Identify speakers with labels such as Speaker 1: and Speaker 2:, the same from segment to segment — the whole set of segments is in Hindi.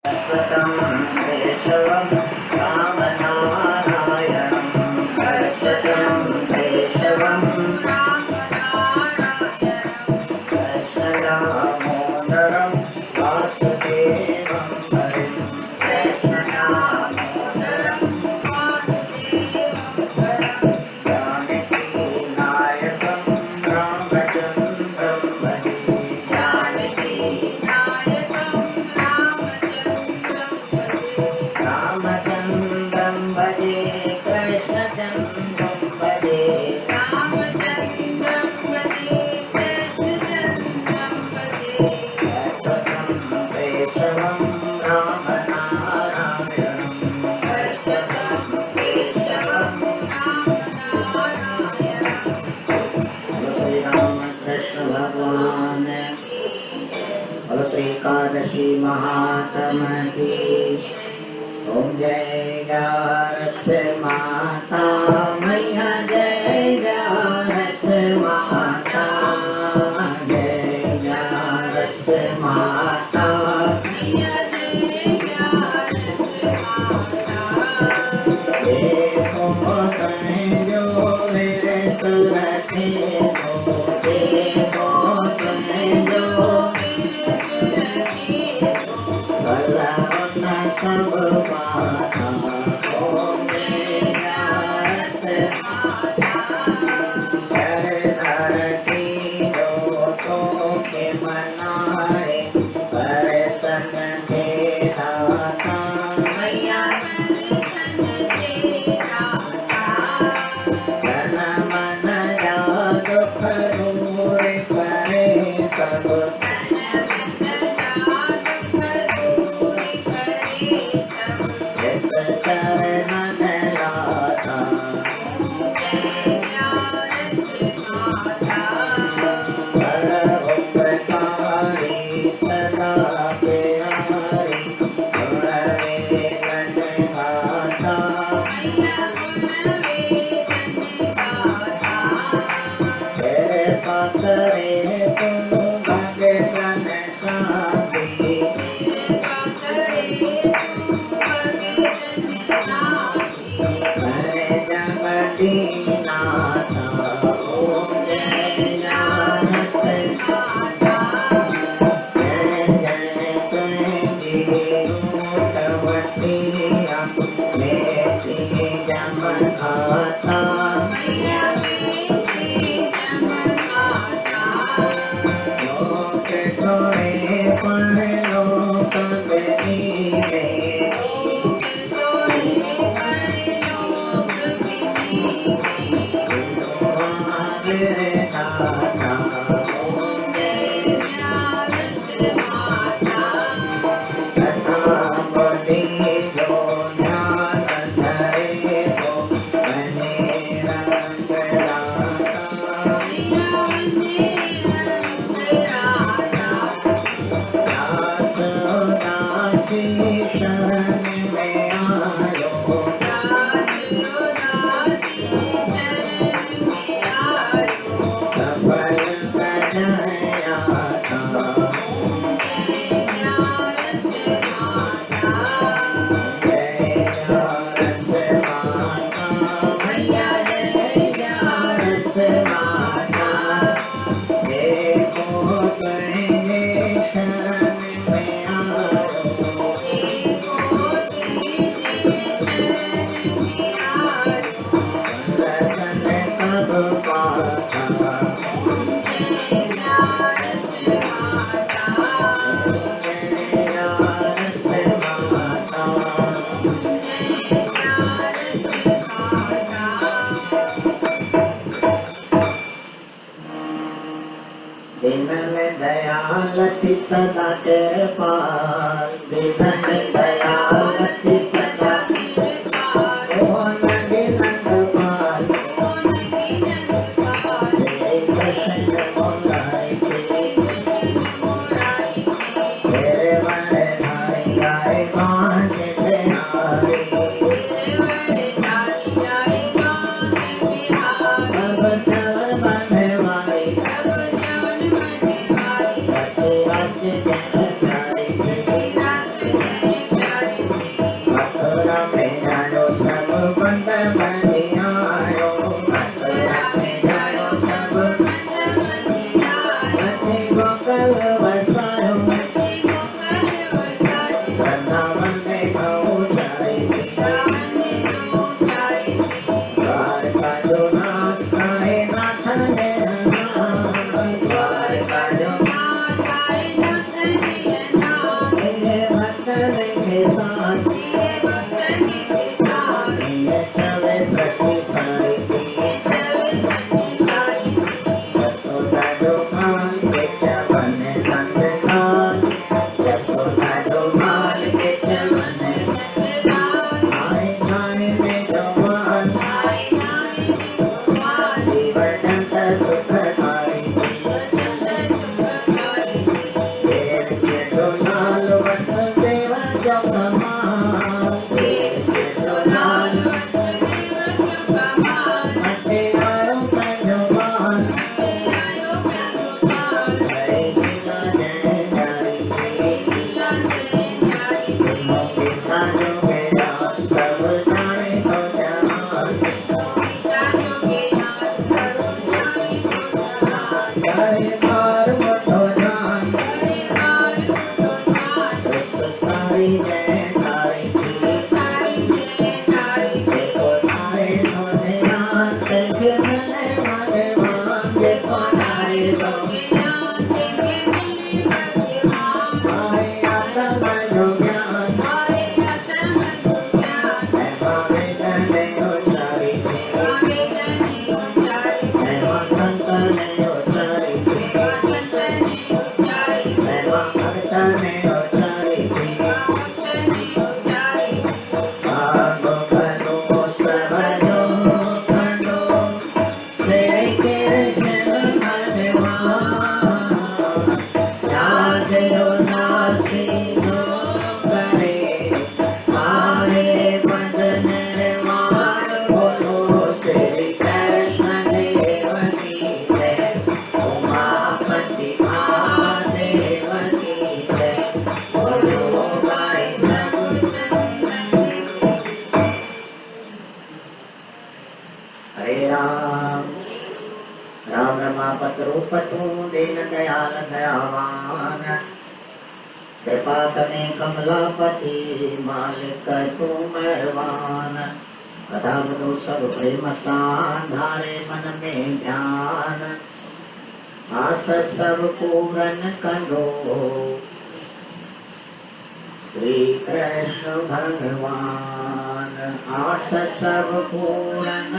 Speaker 1: शाश्वतं केशवं रामनारायणं शाश्वतं केशवं कृष्णदामोदरं वासुदेवं हरिं जानकीनायकं रामचन्द्रं भजे रामचन्द्रं भजे कृष्णचन्द्रं भजे शाश्वतं केशवं रामनारायणं बोलो श्री रामकृष्ण भगवान बोलो श्री एकादशी महात्मा की। ओम जय गारस माता मैया जय गारस माता जय गारस माता देखो कहीं जो मेरे सुरखे हो देखो कहीं जो भला अपना सब पाता हो मेरा रस धर धर की जोतों के मनाए पर सन के दाता तन मन याद दूर करे सब चरण लाता उपकारी सदा प्यारी गुणवे गणगाता तेरे पातरे तुम भगतन साथी नाथा ओम जय गारस माता जय जय तुझी रूपवतिया बेटी जमघाता लोक थोड़े पर लोक गरीबे दयालति सदा तेरे पास विनन दयालति सदा ओ नंगे नंदपाल तेरे कृष्ण मोराई तेरे बड़े भाई आए बांधे थे हारी अब चल बंधे वाली से भक्तन के साथ ये चले सखी सारी यशोदा जो मान के चवन नंद लाल यशोदा जो मान के चवन आए जाए में जवान जीवन सुखकारी देव के जो लाल वसुदेव जो कमाल देव के जो लाल हटे आयो मैं जवान जय लीला जय नारी तुमों के साजो मेरा सब जाने तो जहान जय मार मतो जान उस सारी जय नारी देखो नारे तो ध्यान देखे मने भगवान देखो नारे तो आए आत्म जो ज्ञान मैं भावे जने उचारी मैं वसंत ने उचारी मैं भक्त ने उचारी भागो भलो सबलो खंडो तेरे कृष्ण भगवान याद लो नासी जो करे आए बदन मान बोलो श्री कृष्ण देव की जय उमापति महादेव की जय बोलो भाई सब हरे राम राम रमापत रूप तू दीन दयाल दयावान कृपा तने कमलापति मालिक तू मेहरबान कथा बधु सब प्रेम सान धारे मन में ध्यान आस सब पूरन करो श्री कृष्ण भगवान आस सब पूरन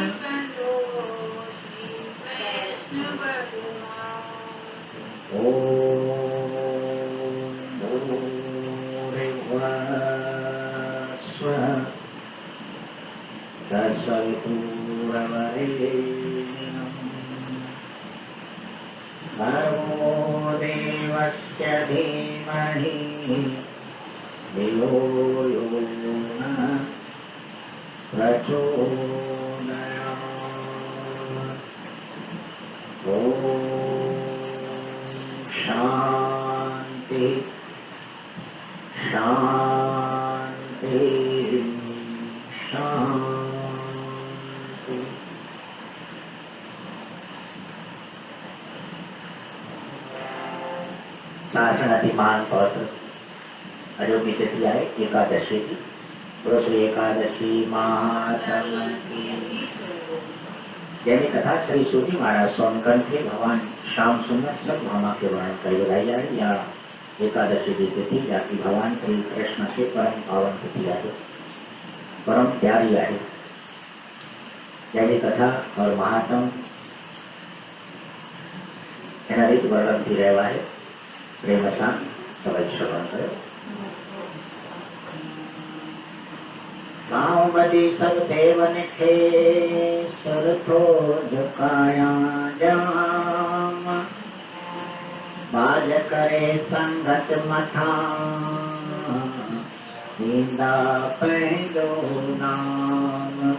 Speaker 1: भर्गो देवस्य धीमहि धियो यो नः प्रचोदयात् ॐ शान्ति शान्ति शान्ति। शासनाधिमान पौत्र अयोग्य तिथि आए एकादशी की श्री एकादशी महात्म की जैनी कथा श्री सूजी महाराज सोनकंठ के भगवान श्याम सुंदर सब भामा के वर्णन कर बताई जा रही या एकादशी की तिथि जाती भगवान श्री कृष्ण के परम पावन तिथि है परम प्यारी है जैनी कथा और महात्म रीत वर्णन की रहवा है प्रेम सां सब श्रवण करो गाँव बदी सब देवन थे सुर थो झुकाया जाम बाज करे संगत मथा दींदा पैदो नाम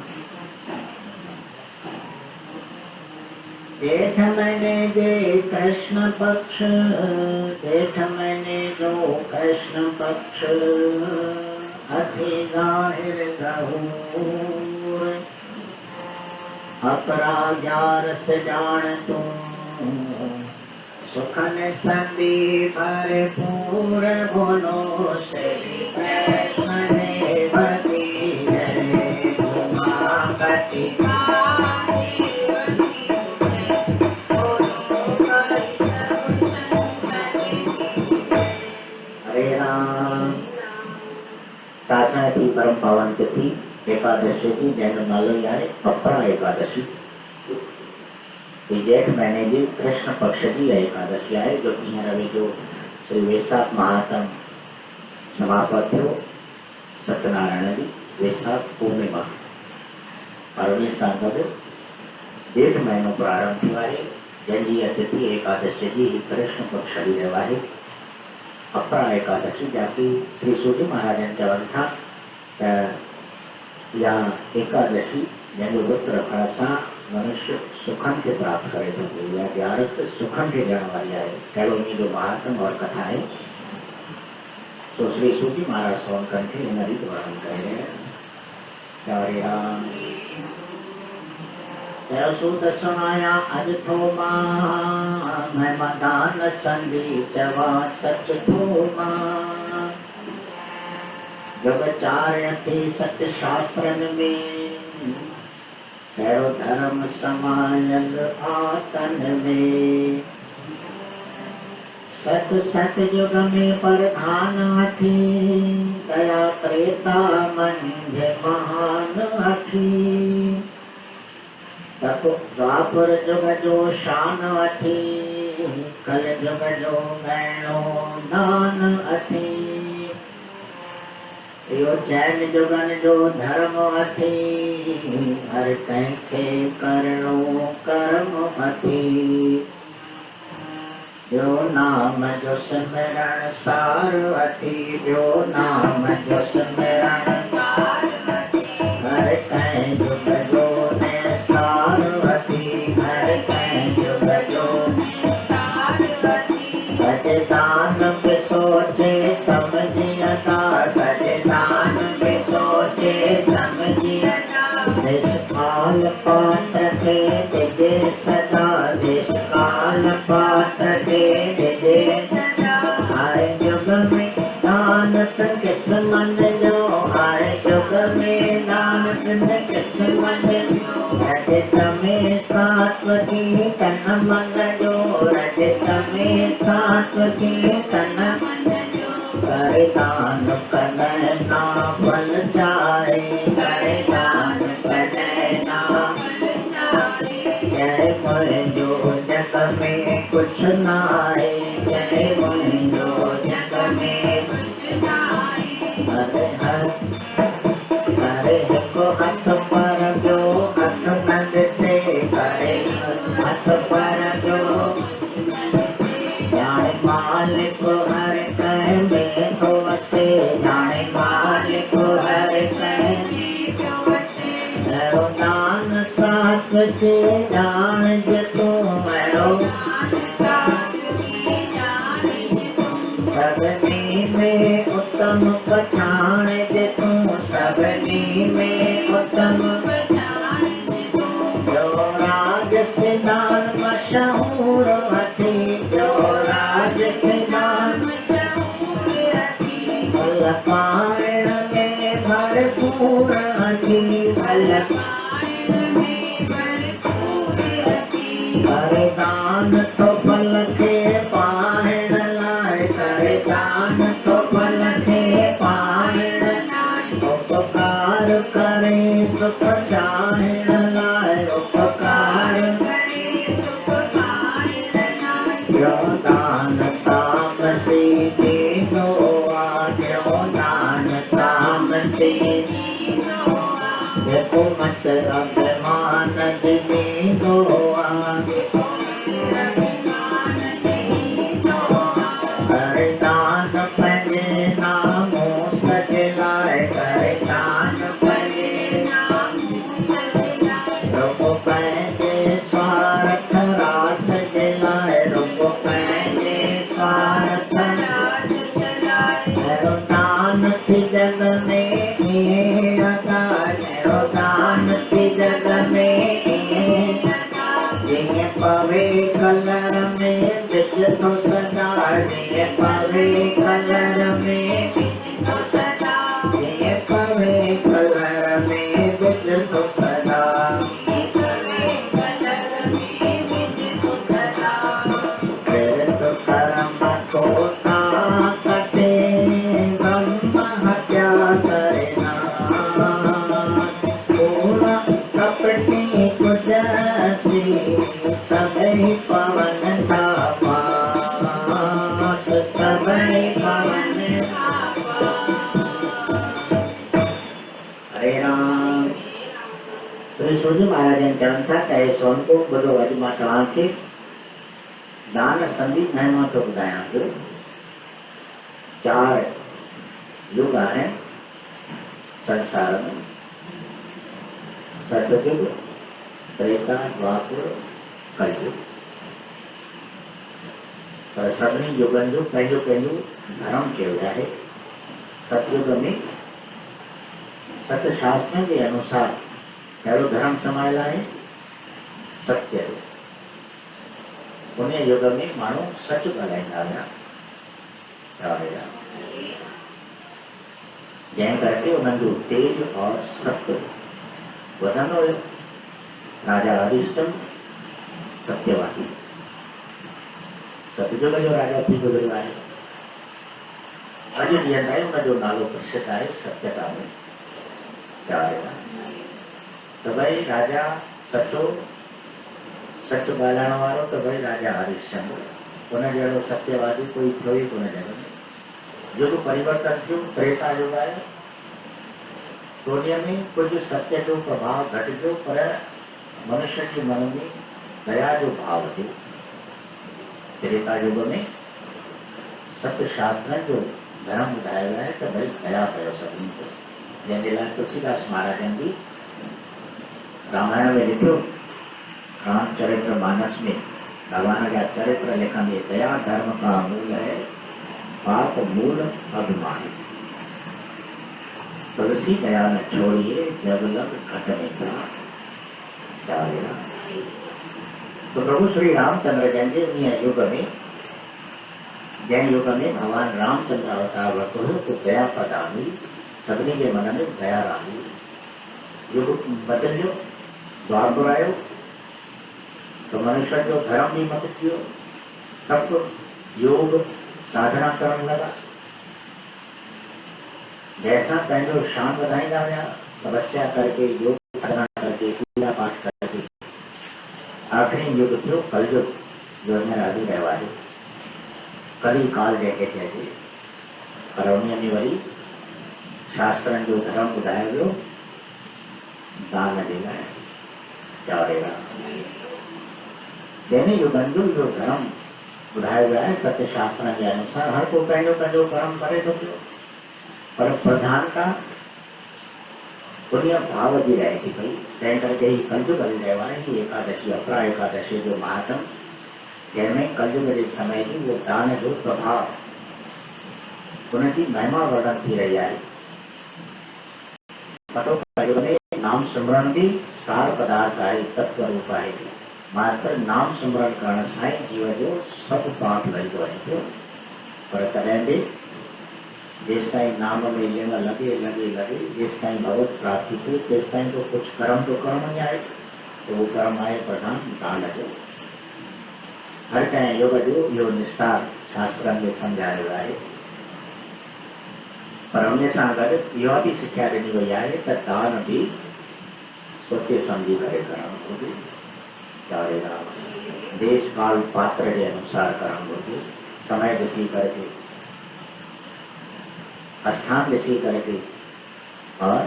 Speaker 1: जेठ महीने जे कृष्ण पक्ष जेठ महीने जो कृष्ण पक्ष अति जाहिर गहूर अपरा ग्यार से जान तू सुखन संदी भरपूर बोलो श्री कृष्ण देव की जय उमापति शासन थी परम पावन तिथि एकादशी थी, जैनो नालो यानी पपरा एकादशी। जेठ महीने जी कृष्ण पक्ष जी एकादशी आहे, जो हींअर जो श्री वैशाख महात्म समापत थियो सत्यनारायण जी वैशाख पूर्णिमा और उन सां गॾु जेठ महीनो प्रारंभ थियो आहे, जंहिंजी तिथि एकादशी जी कृष्ण पक्ष जी रहियो आहे अपरा एकादशी। जाकी श्री सूजी महाराजन चवनि था त या एकादशी जंहिंजो व्रत रखण सां मनुष्य सुखन खे प्राप्त करे थो, या ग्यारस सुखन खे ॾियण वारी आहे। कहिड़ो उन जो महात्म और कथा आहे, सो श्री सूजी महाराज सोनकन खे हिन रीति वर्णन करे हरे राम। सूत सुनाया अज थो मां, मैं मदान संधि चवा सच थो मां। जब चार थी सत्य शास्त्रन में, कहिड़ो धर्म समायल आतन में। सत सत युग में प्रधान थी, दया त्रेता मंझ महान अथी। तप द्वापर युग जो शान अथी, कल युग जो गहणो दान अथी। यो चैन युगन जो धर्म अथी, हर कंहिंखे करणो कर्म अथी। जो नाम जो सिमरण सार अथी, जो नाम जो सिमरण सार अथी। हर कंहिं युग जो निस्तार अथी, हर कंहिं युग जो निस्तार अथी। कटे दान पे सोचे समझियता, कटे दान पे सोचे समझियता। निष्काल पाठ के दिजे सदा, निष्काल पाठ के दिजे सदा। हर युग में दान किस मन जो, हर युग में दान किस मन जो। रजत में सात्वती तन मन जो, रजत में सात्वती तन मन जो। करे दान कदै ना फल चाहे, करे दान कदै ना फल चाहे। जय मुंहिंजो जग में कुछ नाहे, जय मुंहिंजो जग में कुछ नाहे। हरे हरे हिकु हथ पर जो हथ न ॾिसे, करे हथ पर जो ॼाणे मालिक हर कंहिं में थो वसे, ॼाणे मालिक हर कंहिं में थो वसे। अहिड़ो दान साथ खे ॼाणिजे तूं, अहिड़ो सभिनी में उत्तम पछाणिजे तूं, सभिनी में उत्तम पछाणिजे तूं। जो राज सिधान मशहूर अथी, जो राज सिधान मशहूर अथी। भल पाइण में भरपूर अथी, भल पाइण में भरपूर अथी। करे दान तो फल खे पाइण लाइ, करे दान तो फल खे पाइण लाइ। उपकार करे सुख चाहिण लाइ, उपकार करे सुख पाइण लाइ। जो दान तामसी ॾींदो आ, जो दान तामसी ॾींदो आ। जेको मत अभिमान ॾींदो आ, करे दान पंहिंजे नामोस जे लाइ, करे दान पंहिंजे नामोस जे लाइ। रुॻो पंहिंजे स्वार्थ रास जे लाइ, रुॻो पंहिंजे स्वार्थ रास जे लाइ। अहिड़ो दान थी जग में ईअं अदा, अहिड़ो दान थी जग में ईअं अदा। जीअं पवे कलर में विझ थो सदा, जीअं पवे कलर में विझ थो सदा। जीअं पवे कलर में विझ थो सदा, जीअं पवे कलर में विझ थो सदा। कृत कर्म को था कटे, ब्रह्म हत्या सबई पवन तापास, सबई पवन हरे राम। श्री सूजी महाराज चरण था चाहे सोनको बधो अजमा तव्हांखे दान संदीप महिमा तो ॿुधायां पियो। 4 युग आहिनि संसार में, सतयुग, त्रेता, द्वापर, कलयुग। पर सभिनी युगनि जो पंहिंजो पंहिंजो धर्म कयो आहे। सतयुग में सत शास्त्रनि जे अनुसार कहिड़ो धर्म समायल आहे? सत्य जो। उन युग में माण्हू सच ॻाल्हाईंदा हुया। जंहिं करके उन्हनि जो तेज और सत्य वधंदो हुयो। राजा हरिश्चंद्र सत्यवादी, सतयुग जो राजा थी गुज़रियो आहे। अॼु ॾींहं ताईं उनजो नालो प्रसिद्ध आहे सत्यता में। त भई राजा सचो, सच ॻाल्हाइण वारो त भई राजा हरिश्चंद्र। उन जहिड़ो सत्यवादी कोई थियो ई कोन जग में। युग परिवर्तन थियो, त्रेता युग आयो, दुनिया में कुछ सत्य जो प्रभाव घटिजो, पर मनुष्य के मन में दया जो भाव थियो। त्रेता युग में सत्य शास्त्र जो धर्म ॿुधायो आहे त भई दया कयो सभिनी खे। जंहिंजे लाइ तुलसीदास महाराजनि बि रामायण में लिखियो, रामचरित्र मानस में भगवान जा चरित्र लिखंदे, दया धर्म का मूल है, पाप मूल अभिमान। तुलसी दया न छोड़िए, जब लग घट में प्राण। तो प्रभु श्री रामचंद्र जन युग में, जैन युग में भगवान रामचंद्र अवतार वरतो हो तो दया पैदा हुई, सभिनी के मन में दया रही। युग बदलियो, द्वापर आयो तो मनुष्य जो धर्म भी मत थियो। तप योग साधना करण लगा। जैसा पंहिंजो शान वधाईंदा हुआ, तपस्या करके, योग साधना करके, पूजा पाठ करके। आखिरी युग थियो कलयुग, जो हींअर हली रहियो आहे। कली काल जंहिंखे चइजे। पर उन में वरी शास्त्रनि जो धर्म ॿुधायो वियो दान जे लाइ। जंहिं युगनि जो इहो धर्म ॿुधायो वियो आहे सत्य शास्त्रनि जे अनुसार, हर को पंहिंजो पंहिंजो कर्म करे थो पियो, पर प्रधानता उन भाव जी रहे थी पई। तंहिं करके ही कलयुग हली रहियो आहे। ही एकादशी, अपरा एकादशी जो महात्म, जंहिंमें कलयुग जे समय जी वो दान जो प्रभाव, उनकी महिमा वर्णन थी रही आहे। पतो कलयुग में नाम सिमरन भी सार पदार्थ आहे, तत्व रूप आहे। मात्र नाम सिमरन करण सां ई जीव जो सभु पाप लही वञे थो। पर तॾहिं बि जेसिताईं नाम में लिंग लॻे लॻे लॻे, जेसिताईं भगवत प्राप्ति थिए, तेसिताईं तो कुछ कर्म तो करणो ई आहे। तो वो कर्म आहे प्रधान दान जो। हर कंहिं युग जो इहो निस्तार शास्त्रनि में सम्झायो आहे। पर उन सां गॾु इहा बि सिख्या ॾिनी वई आहे त दान बि सोचे सम्झी करे करणु घुरिजे। देश काल पात्र के अनुसार करणु घुरिजे। समय ॾिसी करके, स्थान ॾिसी करके, और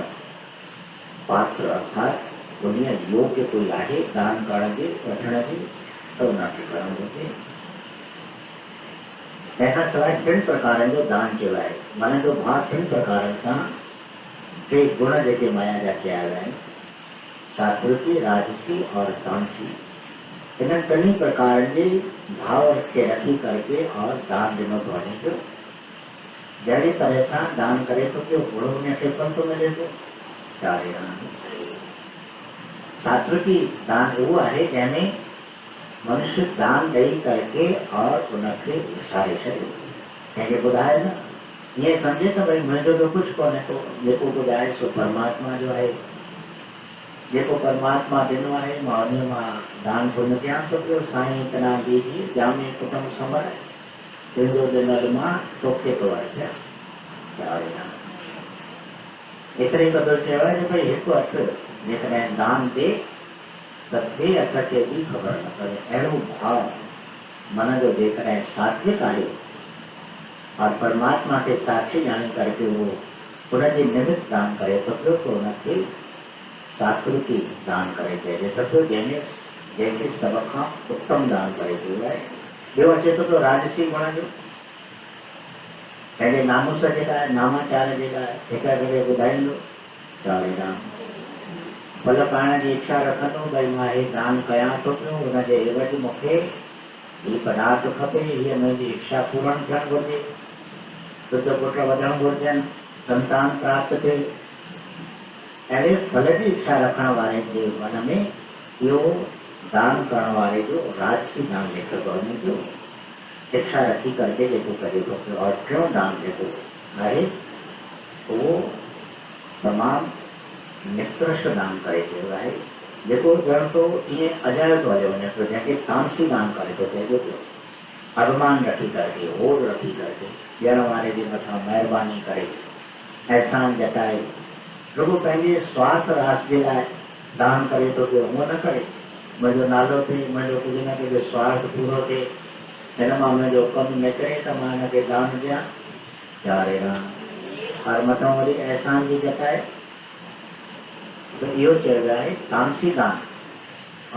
Speaker 1: पात्र अर्थात दुनिया योग्य कोई आहे दान करण जे, वठण जे, तो उनखे करणु घुरिजे। तंहिंखां सवाइ 3 प्रकारनि जो दान कयो आहे। मन जो भाव 3 प्रकारनि सां, 3 गुण जेके माया जा चया विया आहिनि, सात्विकी, राजसी और तामसी। इन 3 प्रकारनि जे भाव खे रखी करके और दान ॾिनो थो वञे पियो। जहिड़ी तरह सां दान करे थो पियो, ओड़ो उनखे फल थो मिले पियो। सात्विकी दान उहो आहे जंहिंमें मनुष्य दान ॾेई करके और उनखे विसारे छॾियो। कंहिंखे ॿुधाए न, ईअं सम्झे त भई मुंहिंजो तो कुझु कोन्हे, तो जेको ॿुधाए सो परमात्मा जो आहे। जेको परमात्मा ॾिनो आहे मां उन मां दान पुण्य कयां थो पियो। साईं इतना दीजिए जामे कुटुंब संभाले, तुंहिंजो ॾिनल मां तोखे थो अर्पिया। एतिरे क़दुरु चयो आहे कि भई हिकु हथु जेकॾहिं दान ॾे तथे असत्य की खबर न करे। अहिड़ो भाव मन जो जेकॾहिं सात्विक आहे और परमात्मा के साक्षी जाने करके वो उनके निमित्त दान करे तो फिर तो उनके सात्विकी दान करे चाहिए। तो फिर जैसे सब खां उत्तम दान करे चाहिए। ॿियो अचे तो राजसी गुण जो पंहिंजे नामूस जेका आहे नामाचार जेका आहे हिक करे ॿुधाईंदो चारे राम फल पाइण जी इच्छा रखंदो भई मां हे दान कयां थो पियो हुनजे एवज मूंखे हीउ पदार्थ खपे हीअ मुंहिंजी इच्छा पूर्ण थियणु घुरिजे पुट वधणु घुरिजनि संतान प्राप्त थिए। अहिड़े फल जी इच्छा रखण वारे जे मन में इहो दान करण वारे जो राजसी दान लिखियो वञे पियो इच्छा रखी करके जेको करे थो पियो। और टियों दान जेको आहे उहो तमामु निकृष्ट दान करे चयो आहे जेको ॼण तो ईअं अजायो थो हलियो वञे पियो जंहिंखे तामसी दान करे थो चइजो पियो। अभिमान रखी करके होड़ रखी करके ॾियण वारे जे मथां महिरबानी करे एहसान जताए रुगो पंहिंजे स्वार्थ रास जे लाइ दान करे थो पियो। उहो न करे मुंहिंजो नालो थिए मुंहिंजो कुझु न कुझु स्वार्थ पूरो थिए हिन मां मुंहिंजो कमु निकिरे त मां हिनखे दान ॾियां यारे राम और मथां वरी एहसान जी जताए तो इहो चयो वियो आहे तामसी दान।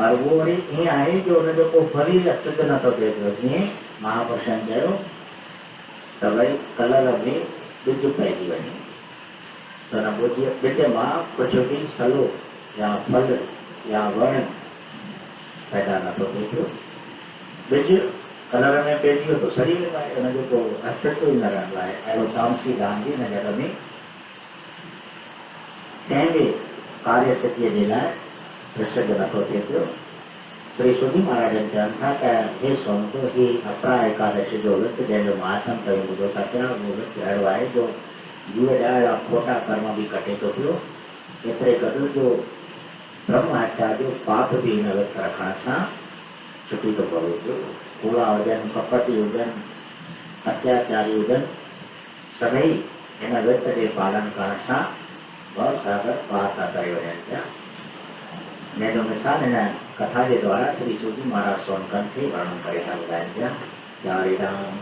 Speaker 1: और उहो वरी ईअं आहे जो हुनजो को फल ई सिद्ध नथो थिए पियो। जीअं महापुरुषनि चयो त भई कलर में ॿिज पइजी वञे त हुन ॿिज मां कुझु बि सलो या फल या वण पैदा नथो थिए पियो। ॿिज कलर में पइजी वियो त सड़ी वेंदो आहे हुनजो को अस्तित्व ई न रहंदो आहे। अहिड़ो तामसी दान जी नज़र में कंहिं बि कार्य सिद्धीअ जे लाइ प्रसिद्ध नथो थिए पियो। श्री सूजी महाराजनि चवनि था त हे सोनतो ही अपरा एकादशी जो विर्त जंहिंजो महात्म कयो ॿुधो था पिया उहो विर्त अहिड़ो आहे जो जीव जा अहिड़ा खोटा कर्म बि कटे थो पियो। एतिरे क़दुरु जो ब्रह्म हत्या जो पाप बि हिन विर्त रखण सां छुटी थो पवे पियो। कूड़ा हुजनि कपटी हुजनि अत्याचारी हुजनि सभई हिन विर्त जे पालन करण सां भव सागर पार था करे वञनि पिया। हिनजो मिसाल हिन कथा जे द्वारा श्री सूजी महाराज सोनकनि खे वर्णन करे था ॿुधाइनि पिया। यारे राम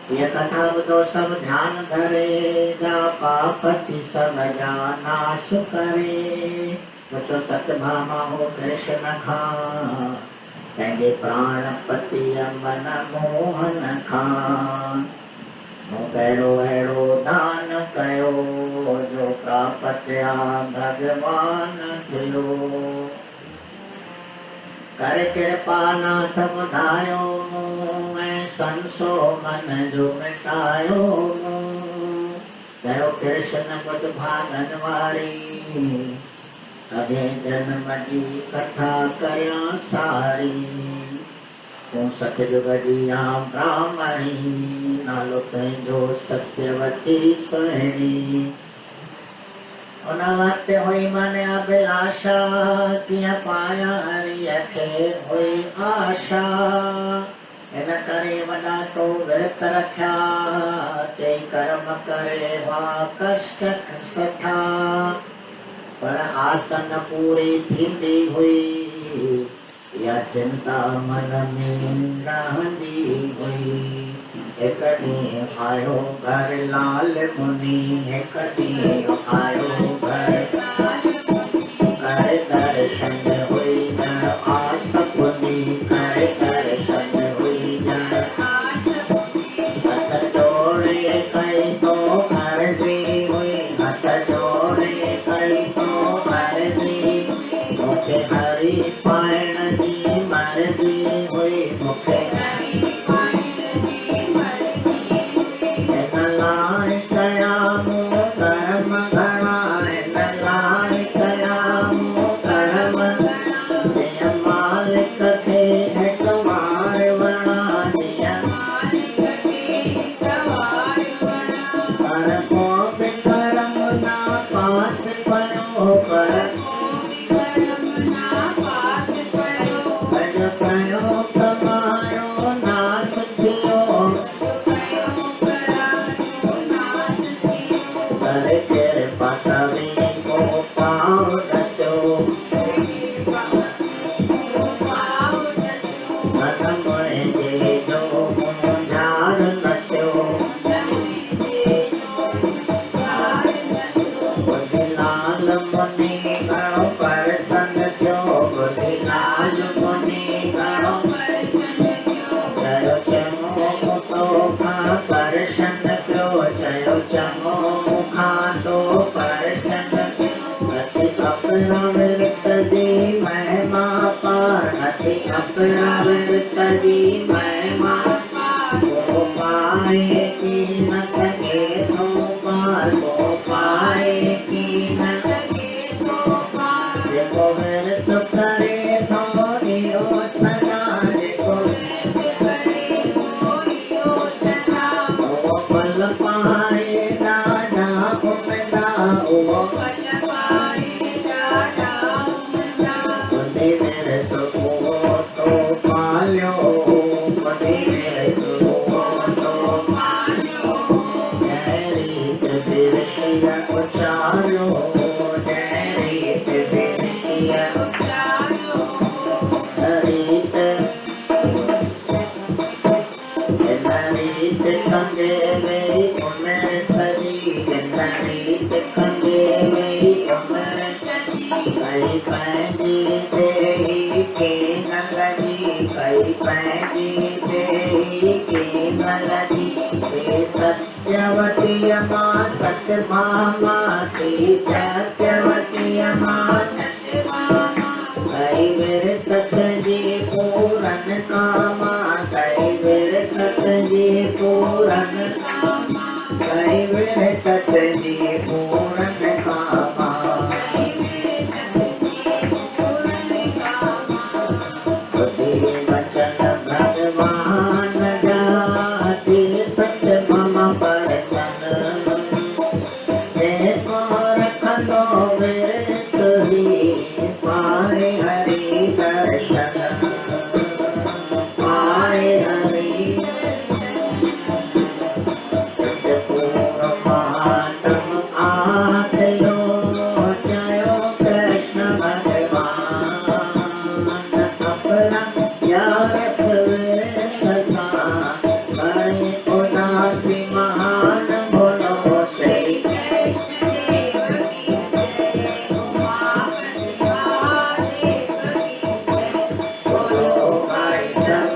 Speaker 1: हीअ कथा ॿुधो सभु ध्यानु धरे जा पापति सब जा नाश करे पुछो सतभामा हो कृष्ण खां पंहिंजे प्राण पतिअ मन मोहन खां मूं कहिड़ो अहिड़ो दान कयो जो प्राप्त आ भगवान थियो कर कृपा नाथ ॿुधायो ऐं संसो मन जो मिटायो चयो कृष्ण कुझु भागन वारी अॻे जन्म जी कथा कयां सारी तूं सतयुग जी आ ब्राह्मणी नालो तुंहिंजो सत्यवती सुहिणी उन वक़्तु हुई मन अभिलाषा कीअं पायां हरीअ खे हुई आशा इन करे वॾा तो विर्त रखिया चई कर्म करे वा कष्ट सठा पर आसन पूरी थींदी हुई या चिंता मन में रहंदी हुई। एक ॾींहुं आयो घर लाल मुनि एक ॾींहुं आयो घर कर दर्शन हुई न आस पुनी कर दर्शन हुई न हथ जोड़े कई तो अर्जी हुई हथ जोड़े कई तो अर्जी मूंखे हरी पाइण जी मर्ज़ी हुई मूंखे मुनि घणो प्रसन्न थियो बुधिलाल मुनि घणो चयो चङो मुखो खां प्रसन्न थियो चयो चङो मुखां तो प्रसन्न अति अपना विरत जी महिमा पार अति अपना विरत जी महिमा को पाए की न सके तो पार को पाए की न सके तो पार देखो विरत करे तो दियो सदा देखो विरत करे तो दियो सदा वो पल पाए दादा उमदा वो पल पाए दादा उमदा बुद्धि विरत को तो पालो बुद्धि विरत उचारो दैरित विषय उचारो हरित नरित कंगे मेरी उमर सदी नरित कंगे मेरी उमर सदी कई पैजी देही के नलदी कई पैजी देही के नलदी सत्यवती माँ सत्यभामा की सत्यवती माँ सत्यभामा कई वीर सतजी पूरन कामा कई वीर सतजी पूरन कामा कई वीर सतजी पूरन कामा कई वीर सतजी पूरन कामा बुद्धि वचन भगवान जाति सत्य मम परसन देखो रखनो विरत ही पाए हरि दर्शन पाए हरि पूर्ण महात्म आथयो जयो कृष्ण भगवान अपना यस विरत उदासी महान बोलो श्री कृष्ण देव की जय उमापति महादेव की जय बोलो भाई सब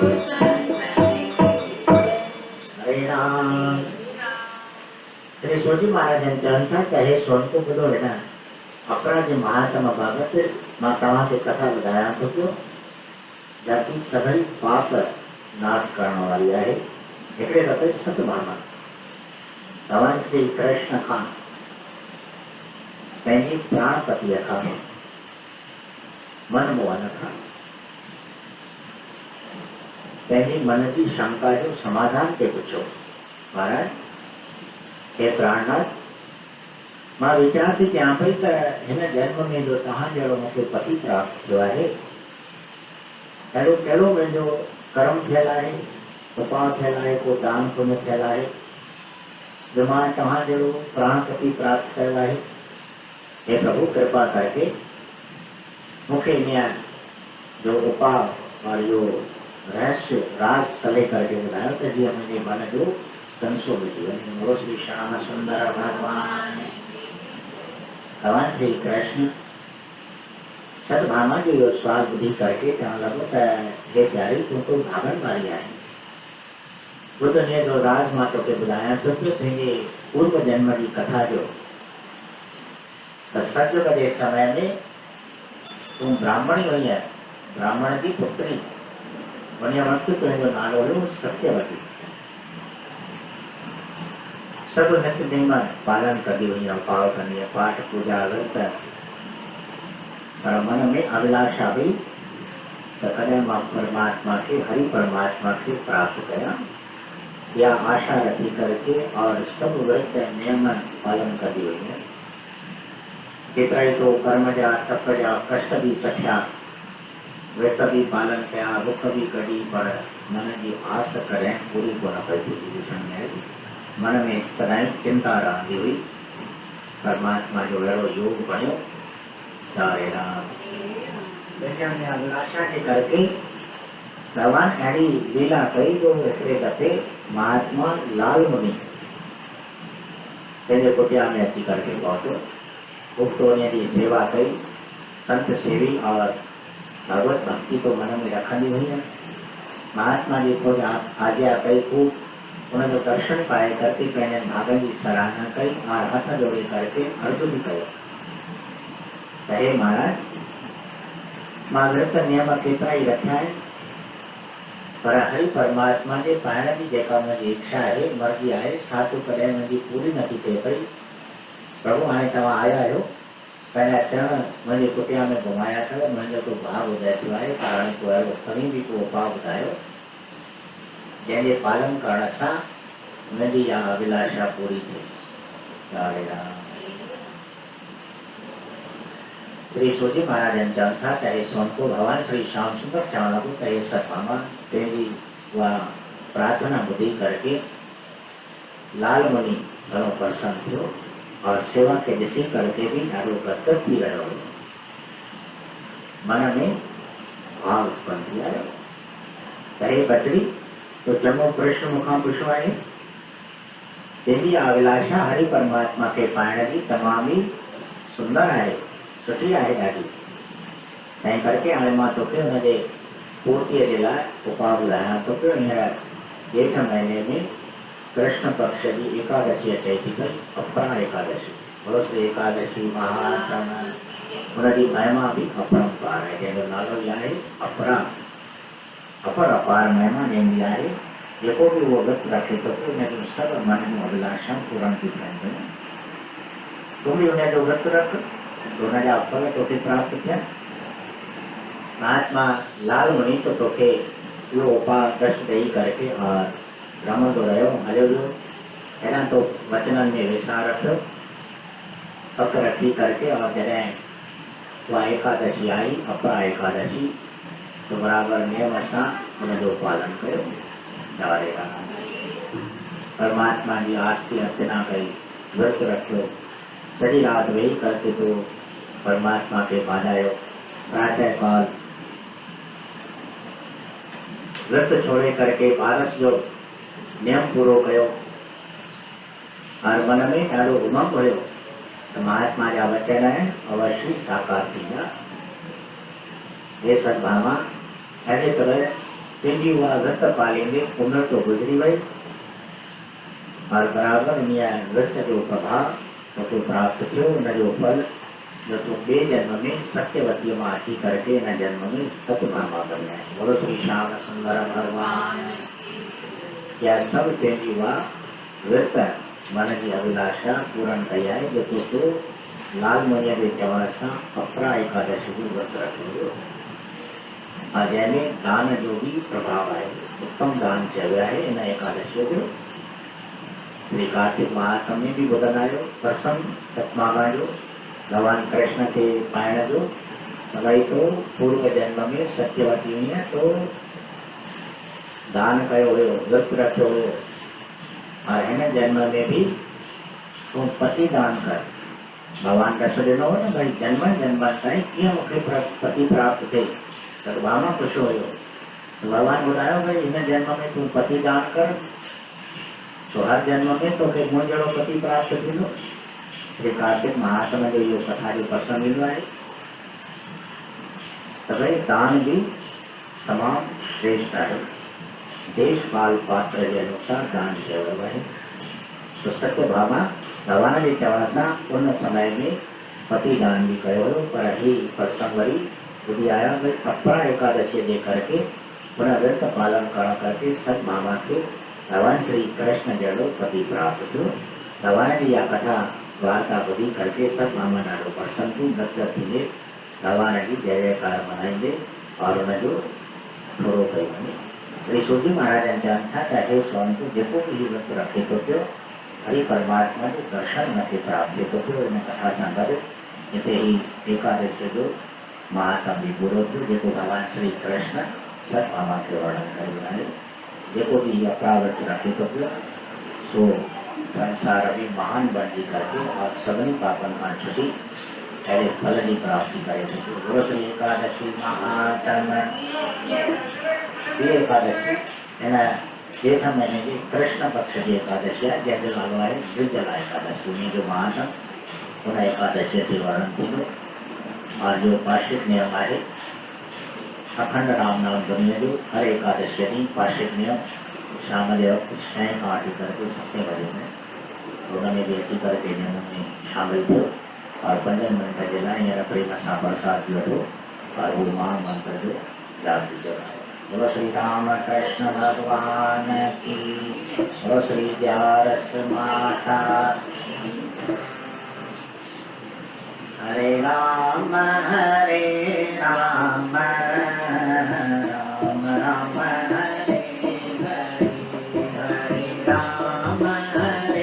Speaker 1: हरे राम। श्री सोजी महाराज चवनि था हे सोनको ॿुधो हिन अपराध महात्मा बाबति मां तव्हांखे कथा ॿुधायां थो पियो जाकी सभई पाप नाश करण वारी आहे। हिकिड़े दफ़े सतभामा भगवान श्री कृष्ण खां पंहिंजी प्राणपतीअ खां मनमोहन खां पंहिंजी मन जी शंका जो समाधान ते पुछियो महाराज हे प्राणनाथ मां वीचार थी कयां पई त हिन जन्म में जो तव्हां जहिड़ो मूंखे पति प्राप्त थियो आहे अहिड़ो कहिड़ो मुंहिंजो कर्म थियल आहे उपाय थियल आहे को दान पुण्य थियल आहे जो मां तव्हां जहिड़ो प्राणपति प्राप्त कयो आहे। हे प्रभु कृपा करके मूंखे इन जो उपाय और जो रहस्य राज सले करके ॿुधायो त जीअं मुंहिंजे मन जो संसो मिटी वञे। बोलो श्री श्याम सुंदर भगवान भगवान श्री कृष्ण सतभामा जो इहो स्वाद ॿुधी करके चवण लॻो त हे प्यारी तूं तो भाॻण वारी आहे ॿुध ने जो राज मां तोखे ॿुधायां थो पियो तुंहिंजे पूर्व जन्म जी कथा जो त सतयुग जे समय में तूं ब्राह्मणी हुई आहे ब्राह्मण जी पुत्री उन वक़्तु तुंहिंजो नालो हुयो सत्यवती सभु नित्य नेम पालन कंदी हुई पाव कंदी पाठ पूजा व्रत पर मन में अभिलाषा हुई त कॾहिं मां परमात्मा के हरि परमात्मा के प्राप्त कयां या आशा रखी करके और सब व्रत नियम पालन कंदी हुई है। केतिरा ई तो कर्म जा तप जा कष्ट भी सठिया व्रत भी पालन कया भुख भी कढी पर मन जी आस करें पूरी को न पई ॾिसण में आई। मन में सदाई चिंता रहंदी हुई परमात्मा जो अहिड़ो योग बणियो हरे राम में अभिलाषा के करके भगवान अहिड़ी लीला कई जो हिकिड़े दफ़े महात्मा लाल मुनि पंहिंजे कुटिया में अची करके पहुतो भक्तों ने जी सेवा करी, संत सेवी और भगवत भक्ति तो मन में रखनी हुई है। महात्मा जी को आज्ञा कई खूब उन्होंने दर्शन पाए करके कहने भागन की सराहना करी और हाथ जोड़े करके अर्जुन कहो कहे महाराज मागरत नियम केतरा ही रखा है पर हरि परमात्मा जे पाण जी जेका मुझी इच्छा है मर्जी है साचो कदे मुझी पूरी नहीं थे पई। प्रभु हाणे तव्हां आया आहियो पंहिंजा चरण मुझे कुटिया में घुमाया अथव मुझो तो भाव ॿुधाए थियो आहे कारण को अहिड़ो खणी बि को उपाउ ॿुधायो जंहिंजे पालन करण सां मुंहिंजी इहा अभिलाषा पूरी थिए। हरे राम। श्री सूजी महाराजन चवनि था त हे सोनको भगवान श्री श्याम सुंदर चवण लॻो त हे सतभामा पंहिंजी उहा प्रार्थना ॿुधी करके लाल मुनि घणो प्रसन्न थियो और सेवा के ॾिसी करके भी ॾाढो गदगद थी रहियो हो। मन में भाव उत्पन्न थी आयो त हे बचड़ी तो चङो प्रश्न मूंखां पुछियो आहे तेरी अभिलाषा हरि परमात्मा के पाइण जी तमाम ही सुंदर आहे सुठी आहे ॾाढी तंहिं करके हाणे मां तोखे हुनजे पूर्तीअ जे लाइ उपाउ ॿुधायां थो पियो। हींअर ॼेठ महीने में कृष्ण पक्ष की एकादशी अचे थी पई अपरा एकादशी बोलो श्री एकादशी महात्म उनकी महिमा भी अपरंपार है जंहिंजो नालो ई आहे अपरा अपर अपार महिमा जंहिंजी आहे जेको भी वो व्रत रखे तो उनजूं सभु मन जूं अभिलाषाऊं पूर्ण थी थियनि पियूं। तूं भी उनजो व्रत रख तो उनजा फल तोखे प्राप्त थियनि। महात्मा लाल मुनि तो तोखे इहो उपादश ॾेई करके और रमंदो रहियो हलियो वियो अहिड़ा तो वचननि में विसार रखियो पक रखी करके और जॾहिं उहा एकादशी आई अपरा एकादशी तो बराबर नियम सां उनजो पालन कयो। हरे राम। परमात्मा जी आरती अर्चना कई व्रत रखियो सॼी राति वेही करके तो परमात्मा के बाधायो प्रातः काल व्रत छोड़े करके पारस जो नियम पूरो कयो और मन में ॾाढो उमंग हुयो त महात्मा जा वचन अवश्य साकार थींदा। हे सतभामा अहिड़े तरह तुंहिंजी उहा व्रत पालींदे उमिरि तो गुज़री वई और बराबर उन व्रत जो प्रभाव तोखे प्राप्त थियो उनजो फल जो तूं ॿिए जन्म में सत्यवतीअ मां अची करके इन जन्म में सतभामा बनी आहे। बोलो श्री श्याम सुंदर भगवान या सब तेजी हुआ व्रत मन की अभिलाषा पूर्ण कई है जेको तो लाल मुनिया के चवण सां अपरा एकादशी जो व्रत रखियो और जंहिंमें दान जो भी प्रभाव है उत्तम दान चयो है इन एकादशी जो। श्री कार्तिक महात्म में भी ॿुधंदा आहियो प्रसंग सतमामा जो भगवान कृष्ण के पाइण जो सदाई तो पूर्व जन्म में सत्यवती हुई है तो दान कयो हुयो व्रत रखियो हुयो और हिन जन्म में भी तूं पति दान कर। भगवान कृष्ण ॾिनो हो न भाई जन्म जन्म ताईं कीअं मूंखे पति प्राप्त थिए सतभामा पुछियो हुयो तो भगवान ॿुधायो भाई हिन जन्म में तूं पति दान कर तो हर जन्म में तोखे मूं जहिड़ो पति प्राप्त थींदो। श्री कार्तिक महात्म जो इहो कथा जो प्रसंग ईंदो आहे त भाई दान भी तमाम श्रेष्ठ आहे देश काल पात्र के अनुसार दान किया हुआ है। तो सत्यभामा भगवान के चवण सां उन समय में पति दान भी कयो हुयो पर ही प्रसंग वरी ॿुधी आया भई अपरा एकादशी जे करके उन व्रत पालन करण करके सत्यभामा के भगवान श्री कृष्ण जहिड़ो पति प्राप्त थियो। भगवान जी इहा कथा वार्ता ॿुधी करके सत्यभामा ॾाढो प्रसन्न थी गदगद थींदे भगवान जी जय जयकार मनाईंदे और उनजो थोरो कई वञे। श्री सूजी महाराज चवनि था त हे स्वामी को जेको भी ही व्रत रखे तो पियो हरि परमात्मा जो दर्शन नथे प्राप्त थिए तो पियो। इन कथा सां गॾु हिते ही एकादशी जो महात्म भी पूरो थियो जेको भगवान श्री कृष्ण सतभामा के वर्णन कयो आहे। जेको भी ही अपरा व्रत रखे तो पियो सो संसार में महान बंदी करके और सभी पापन का छुटी अरे फल की प्राप्ति करे। गुरु श्री एकादशी महात्म ये एकादशी इन जेठ महीने की कृष्ण पक्ष की एकादशी है जैसे नालो है निर्जला एकादशी में जो महात्म पुन्हा एकादशीचे वर्णन केले और जो पार्षिक नियम आहे अखंड राम नाम जपने हर एकादशी दिन पार्षिक नियम शामिल कृष्ण पाठी करके सत्य बजे में उन्होंने भी अच्छी करके नियमों में शामिल थे और 15 मिनट के लाइन या प्रेम सा प्रसाद जो और वो मां मंत्र जो याद दीजिए। बोलो श्री राम कृष्ण भगवान की, बोलो श्री व्यास माता। हरे राम राम राम हरे हरे, हरे राम राम राम हरे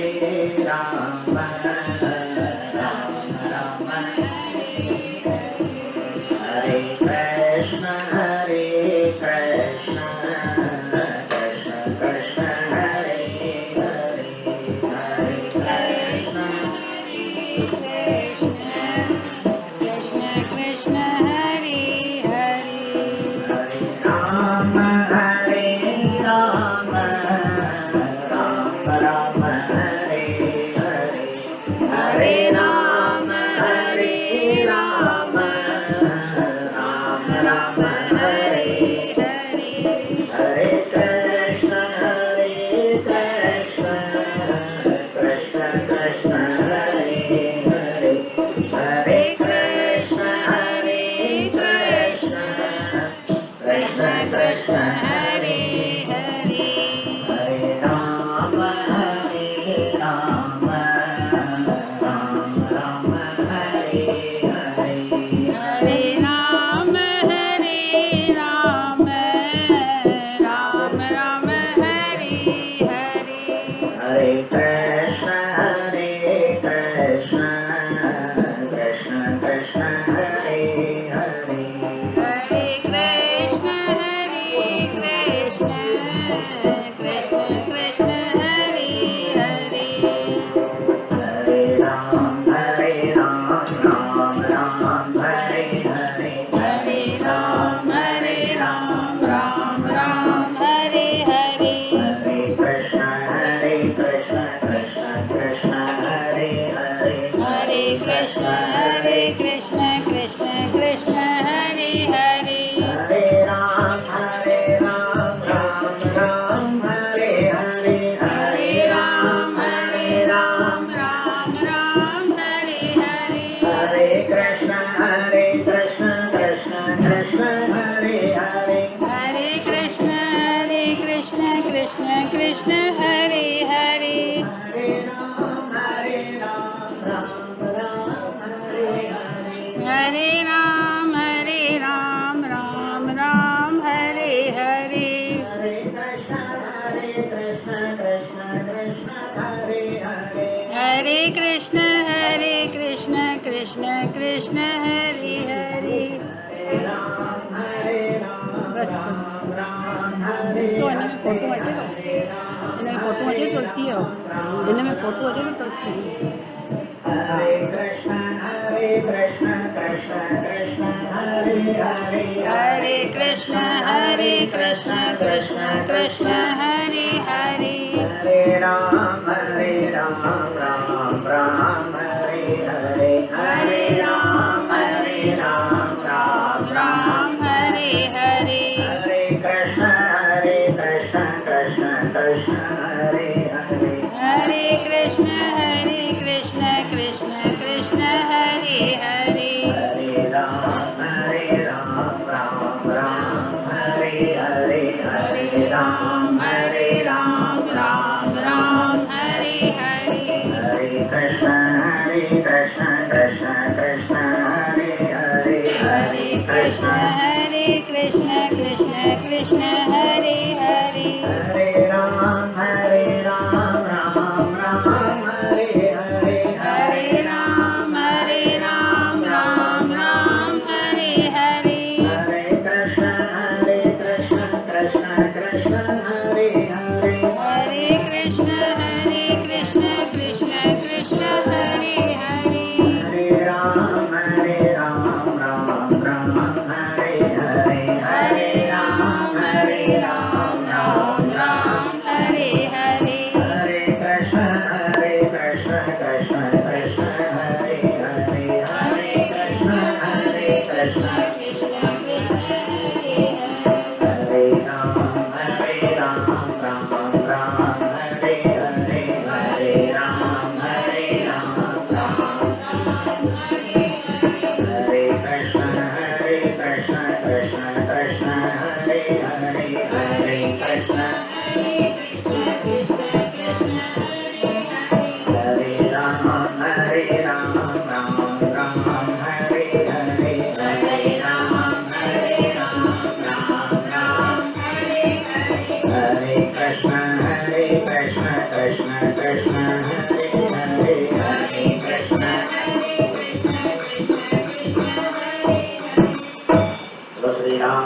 Speaker 1: कृष्ण कृष्ण कृष्ण हरे हरे, हरे कृष्ण
Speaker 2: Hare Ram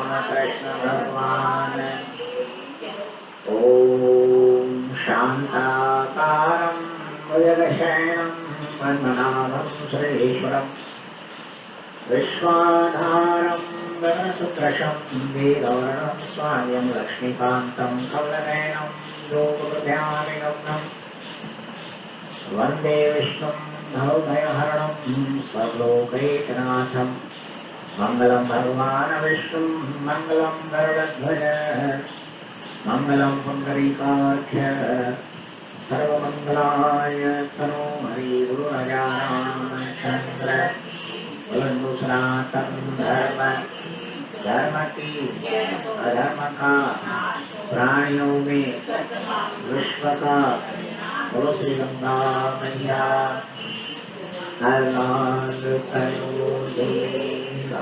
Speaker 1: कृष्ण भगवान ओम शांताकारं भुजगशयनं पद्मनाभं सुरेश्वरम् विश्वाधारं गगनसदृशं मेघवर्णं स्वाम्यं लक्ष्मीकान्तं कमलनयनं योगहृदयामिगम्यं वन्दे विष्णुं भवभयहरणं सर्वलोकैकनाथं मङ्गलं भगवान् विष्णुं मङ्गलं गरुडध्वज मङ्गलं पुण्डरीकाख्य सर्वमङ्गलाय तनो हरि गुरुराजारामचन्द्र बोलो सनातन धर्म धर्म की अधर्म का प्राणियों में विश्व का बोलो श्री गंगा मैया हर नाम करो देगा।